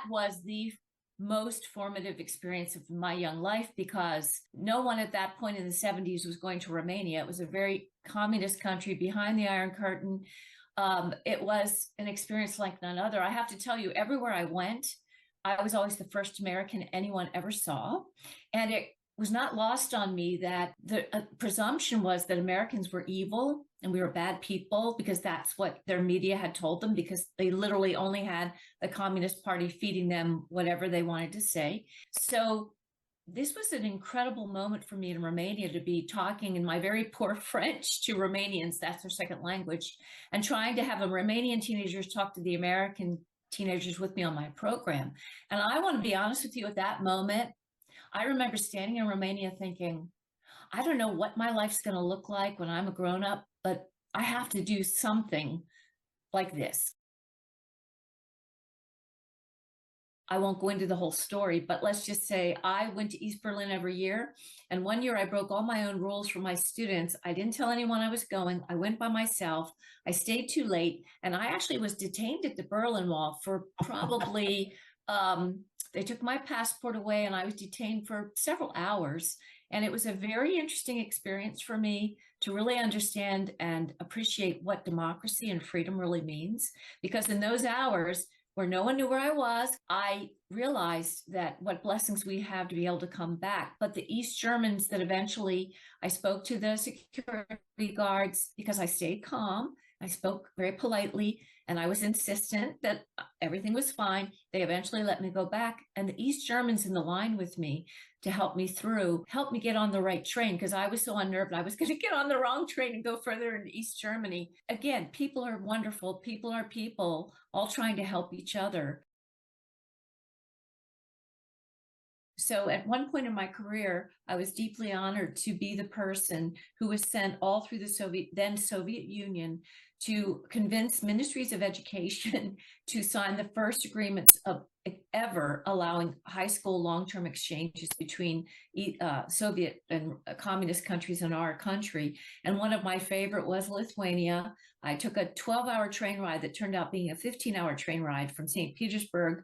was the most formative experience of my young life, because no one at that point in the 70s was going to Romania. It was a very communist country behind the Iron Curtain. It was an experience like none other. I have to tell you, everywhere I went, I was always the first American anyone ever saw. And it was not lost on me that the presumption was that Americans were evil and we were bad people, because that's what their media had told them, because they literally only had the Communist Party feeding them whatever they wanted to say. So this was an incredible moment for me in Romania, to be talking in my very poor French to Romanians, that's their second language, and trying to have a Romanian teenagers talk to the American teenagers with me on my program. And I want to be honest with you, at that moment, I remember standing in Romania thinking, I don't know what my life's going to look like when I'm a grown up, but I have to do something like this. I won't go into the whole story, but let's just say I went to East Berlin every year. And one year I broke all my own rules for my students. I didn't tell anyone I was going. I went by myself. I stayed too late. And I actually was detained at the Berlin Wall for probably, they took my passport away and I was detained for several hours. And it was a very interesting experience for me to really understand and appreciate what democracy and freedom really means. Because in those hours, where no one knew where I was, I realized that what blessings we have to be able to come back. But the East Germans that eventually, I spoke to the security guards because I stayed calm. I spoke very politely and I was insistent that everything was fine. They eventually let me go back. And the East Germans in the line with me to help me through, helped me get on the right train, because I was so unnerved I was going to get on the wrong train and go further into East Germany. Again, people are wonderful. People are people, all trying to help each other. So at one point in my career, I was deeply honored to be the person who was sent all through the then Soviet Union to convince ministries of education to sign the first agreements of ever allowing high school long-term exchanges between Soviet and communist countries in our country. And one of my favorite was Lithuania. I took a 12-hour train ride that turned out being a 15-hour train ride from St. Petersburg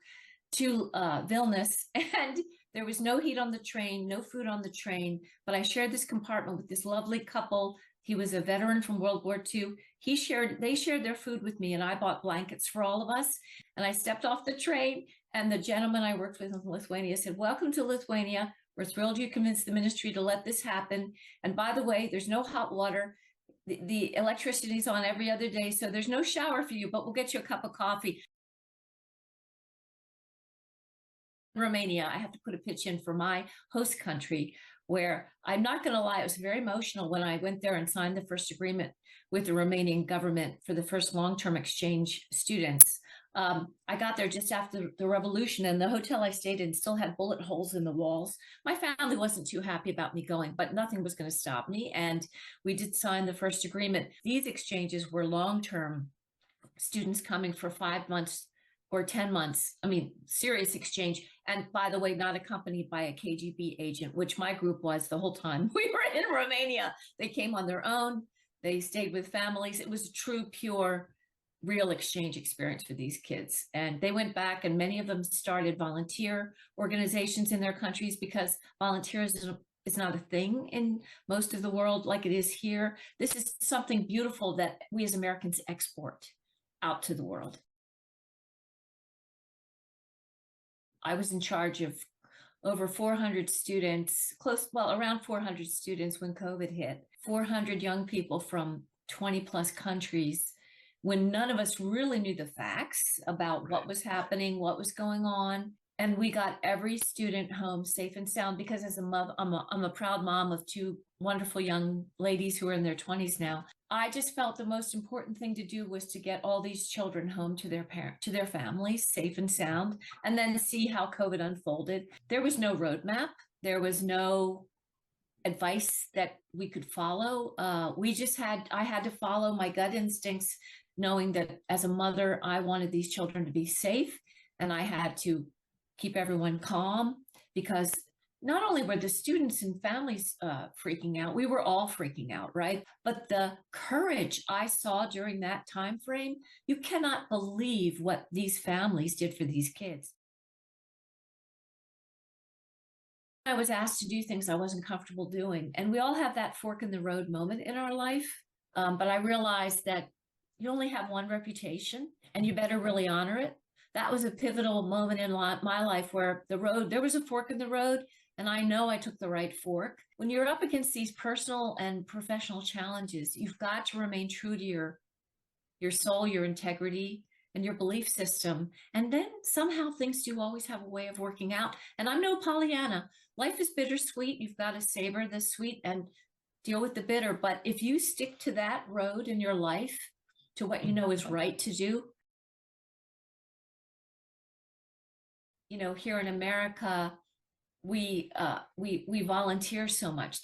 to Vilnius, and there was no heat on the train, no food on the train, but I shared this compartment with this lovely couple. He was a veteran from World War II. They shared their food with me, and I bought blankets for all of us. And I stepped off the train, and the gentleman I worked with in Lithuania said, "Welcome to Lithuania. We're thrilled you convinced the ministry to let this happen. And by the way, there's no hot water. The electricity's on every other day, so there's no shower for you, but we'll get you a cup of coffee." Romania, I have to put a pitch in for my host country, where I'm not going to lie, it was very emotional when I went there and signed the first agreement with the Romanian government for the first long-term exchange students. I got there just after the revolution, and the hotel I stayed in still had bullet holes in the walls. My family wasn't too happy about me going, but nothing was going to stop me. And we did sign the first agreement. These exchanges were long-term, students coming for 5 months or 10 months. I mean, serious exchange. And by the way, not accompanied by a KGB agent, which my group was the whole time we were in Romania. They came on their own. They stayed with families. It was a true, pure, real exchange experience for these kids. And they went back, and many of them started volunteer organizations in their countries, because volunteerism is not a thing in most of the world like it is here. This is something beautiful that we as Americans export out to the world. I was in charge of over 400 students, around 400 students when COVID hit, 400 young people from 20 plus countries, when none of us really knew the facts about what was happening, what was going on. And we got every student home safe and sound, because as a mother, I'm a proud mom of two wonderful young ladies who are in their 20s now. I just felt the most important thing to do was to get all these children home to their families, safe and sound, and then see how COVID unfolded. There was no roadmap. There was no advice that we could follow. I had to follow my gut instincts, knowing that as a mother, I wanted these children to be safe, and I had to keep everyone calm, because not only were the students and families freaking out, we were all freaking out, right? But the courage I saw during that time frame, you cannot believe what these families did for these kids. I was asked to do things I wasn't comfortable doing. And we all have that fork in the road moment in our life. But I realized that you only have one reputation and you better really honor it. That was a pivotal moment in my life where there was a fork in the road, and I know I took the right fork. When you're up against these personal and professional challenges, you've got to remain true to your soul, your integrity, and your belief system. And then somehow things do always have a way of working out. And I'm no Pollyanna. Life is bittersweet. You've got to savor the sweet and deal with the bitter. But if you stick to that road in your life, to what you know is right to do, here in America, we volunteer so much.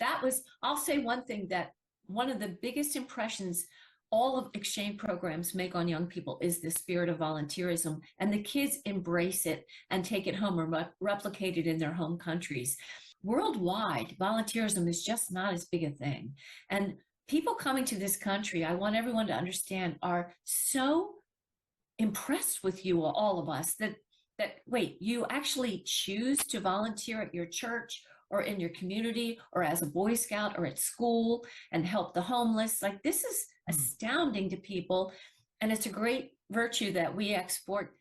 I'll say one thing, that one of the biggest impressions all of exchange programs make on young people is the spirit of volunteerism, and the kids embrace it and take it home and replicate it in their home countries. Worldwide, volunteerism is just not as big a thing. And people coming to this country, I want everyone to understand, are so impressed with you, all of us, that wait, you actually choose to volunteer at your church or in your community or as a Boy Scout or at school and help the homeless. Like, this is astounding to people, and it's a great virtue that we export.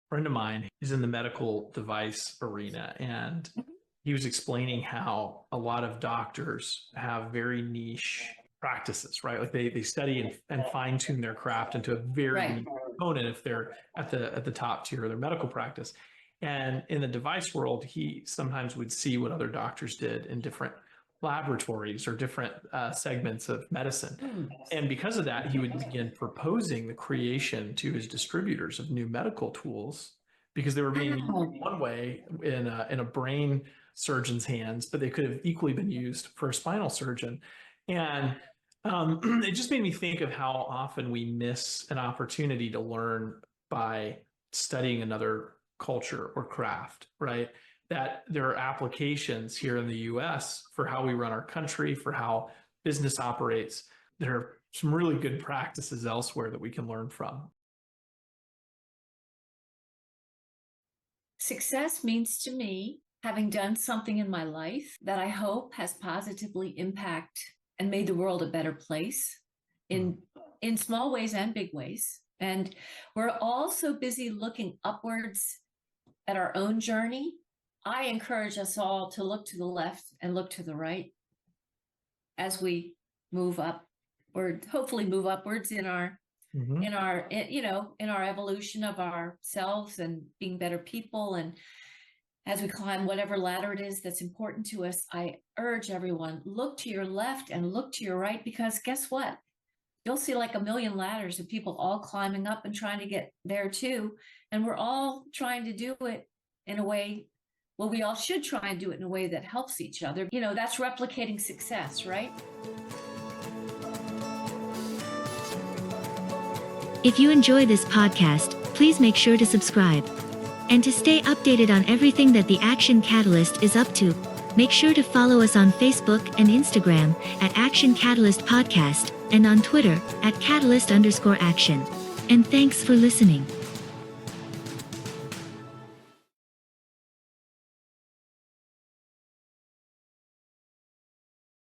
A friend of mine is in the medical device arena, and he was explaining how a lot of doctors have very niche practices, right? Like they study and fine tune their craft into a very niche component if they're at the top tier of their medical practice. And in the device world, he sometimes would see what other doctors did in different laboratories or different segments of medicine. And because of that, he would begin proposing the creation to his distributors of new medical tools, because they were being used one way in a brain surgeon's hands, but they could have equally been used for a spinal surgeon. And it just made me think of how often we miss an opportunity to learn by studying another culture or craft, right? That there are applications here in the US for how we run our country, for how business operates. There are some really good practices elsewhere that we can learn from. Success means to me having done something in my life that I hope has positively impacted and made the world a better place in small ways and big ways. And we're all so busy looking upwards at our own journey. I encourage us all to look to the left and look to the right as we move up, or hopefully move upwards in our in our evolution of ourselves and being better people. And as we climb whatever ladder it is that's important to us, I urge everyone, look to your left and look to your right, because guess what? You'll see like a million ladders of people all climbing up and trying to get there too. And we're all trying to do it in a way, well, we all should try and do it in a way that helps each other. That's replicating success, right? If you enjoy this podcast, please make sure to subscribe. And to stay updated on everything that the Action Catalyst is up to, make sure to follow us on Facebook and Instagram at Action Catalyst Podcast, and on Twitter at Catalyst_Action. And thanks for listening.